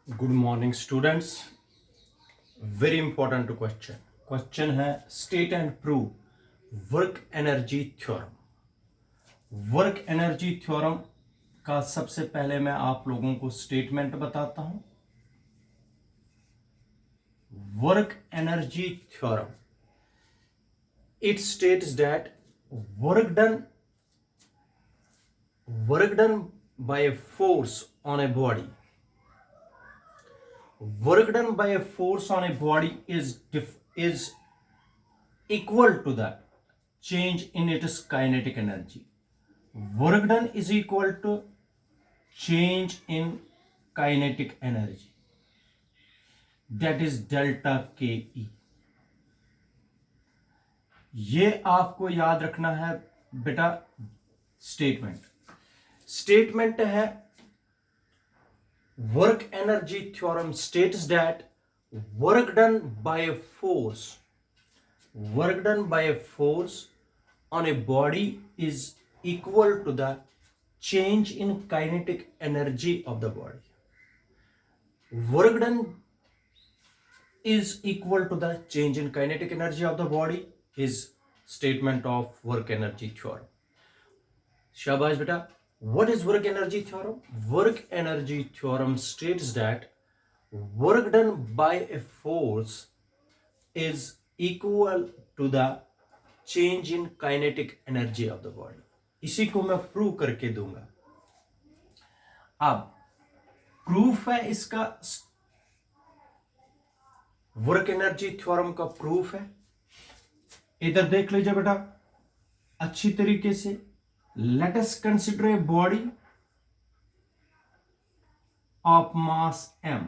Good morning students. Very important question question है state and prove work energy theorem. Work energy theorem का सबसे पहले मैं आप लोगों को स्टेटमेंट बताता हूं। Work energy theorem, it states that work done by a force on a body, work done by a force on a body is equal to the change in its kinetic energy. Work done is equal to change in kinetic energy, that is delta ke. ये आपको याद रखना है बेटा। Statement है work energy theorem states that work done by a force on a body is equal to the change in kinetic energy of the body. Work done is equal to the change in kinetic energy of the body is statement of work energy theorem. शाबाश बेटा। What is work energy theorem? Work energy theorem states that work done by a force is equal to the change in kinetic energy of the body. इसी को मैं prove करके दूंगा। अब proof है इसका, वर्क एनर्जी थ्योरम का proof है। इधर देख लीजिए बेटा अच्छी तरीके से। Let us consider a body of mass m.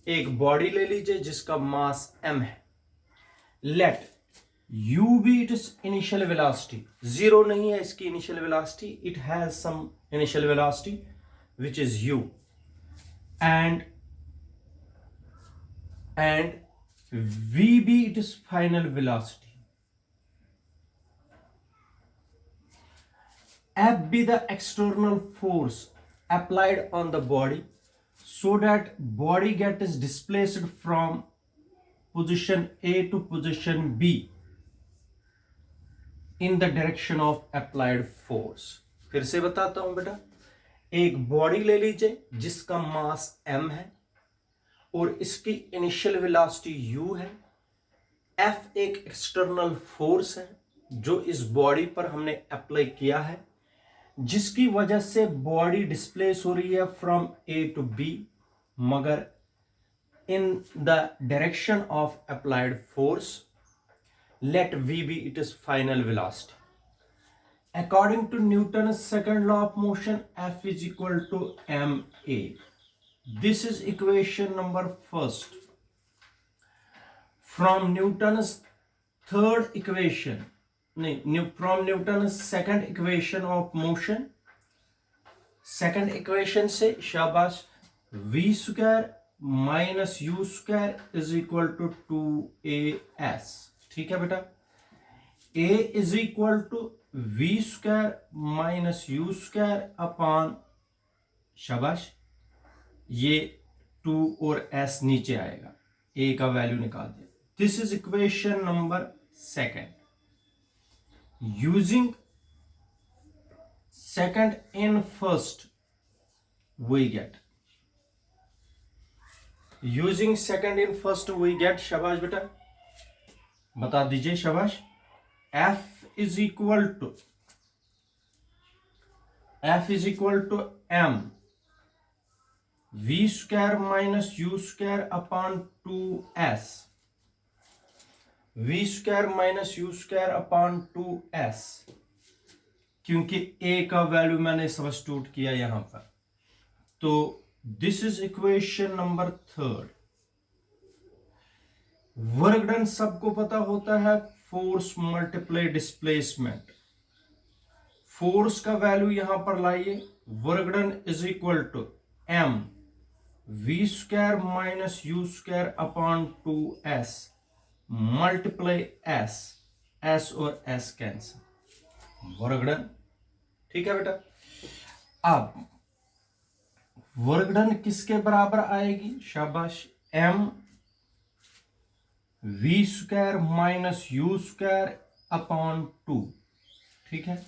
एक बॉडी ले लीजिए जिसका मास m है। Let u be its initial velocity. Zero नहीं है इसकी initial velocity, it has some initial velocity which is u, and v be its final velocity. F be the external force applied on the body so that body gets displaced from position A to position B in the direction of applied force. फिर से बताता हूं बेटा। एक body ले लीजिए जिसका मास m है और इसकी इनिशियल वेलोसिटी u है। F एक एक्सटर्नल फोर्स है जो इस बॉडी पर हमने अप्लाई किया है, जिसकी वजह से बॉडी डिस्प्लेस हो रही है फ्रॉम ए टू बी, मगर in the direction of applied force. Let V be it is final velocity. According to Newton second law of motion, F is equal to M A. This is equation number first from Newton third equation, from Newton second equation of motion. Second equation से शाबाश, v square minus U square is equal to 2as। ठीक है बेटा। a is equal to v square minus U square upon, शाबाश, ये 2 और s नीचे आएगा, a का वैल्यू निकाल दिया। This is equation number second. Using second in first we get, शाबाश बेटा, बता दीजिए शाबाश। F is equal to m v square minus U square upon 2s, v square minus U square upon 2s, क्योंकि a का value मैंने substitute किया यहां पर। तो this is equation number third. Work done सबको पता होता है, फोर्स मल्टीप्लाई डिस्प्लेसमेंट। फोर्स का वैल्यू यहां पर लाइए, work done is equal to m v square minus U square upon 2s multiply s और s कैंसिल, वर्क डन। ठीक है बेटा। अब वर्क डन किसके बराबर आएगी, शाबाश, M V square minus U square upon 2। ठीक है,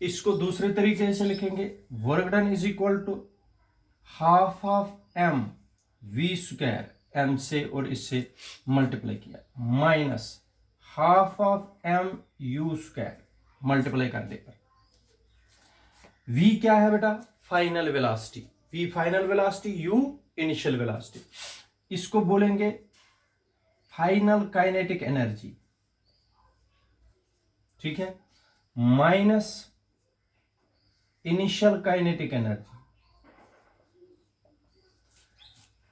इसको दूसरे तरीके से लिखेंगे, work done is equal to half of M V square, M से और इससे मल्टीप्लाई किया, minus half of M U square multiply कर देकर। v क्या है बेटा, final velocity, v final velocity, u initial velocity, इसको बोलेंगे फाइनल काइनेटिक एनर्जी। ठीक है, minus initial kinetic energy,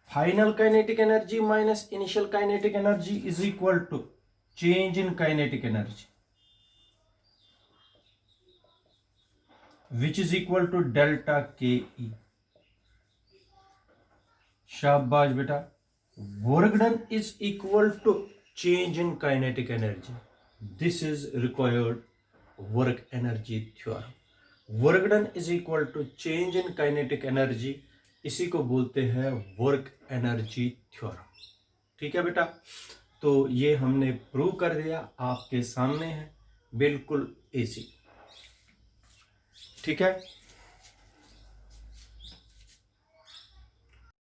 final kinetic energy minus initial kinetic energy is equal to change in kinetic energy, which is equal to delta KE। शाबाश बेटा, work done is equal to change in kinetic energy, this is required work energy theorem. Work done is equal to change in kinetic energy, इसी को बोलते हैं work energy theorem. ठीक है बेटा, तो ये हमने प्रूव कर दिया, आपके सामने है, बिल्कुल इजी। ठीक है।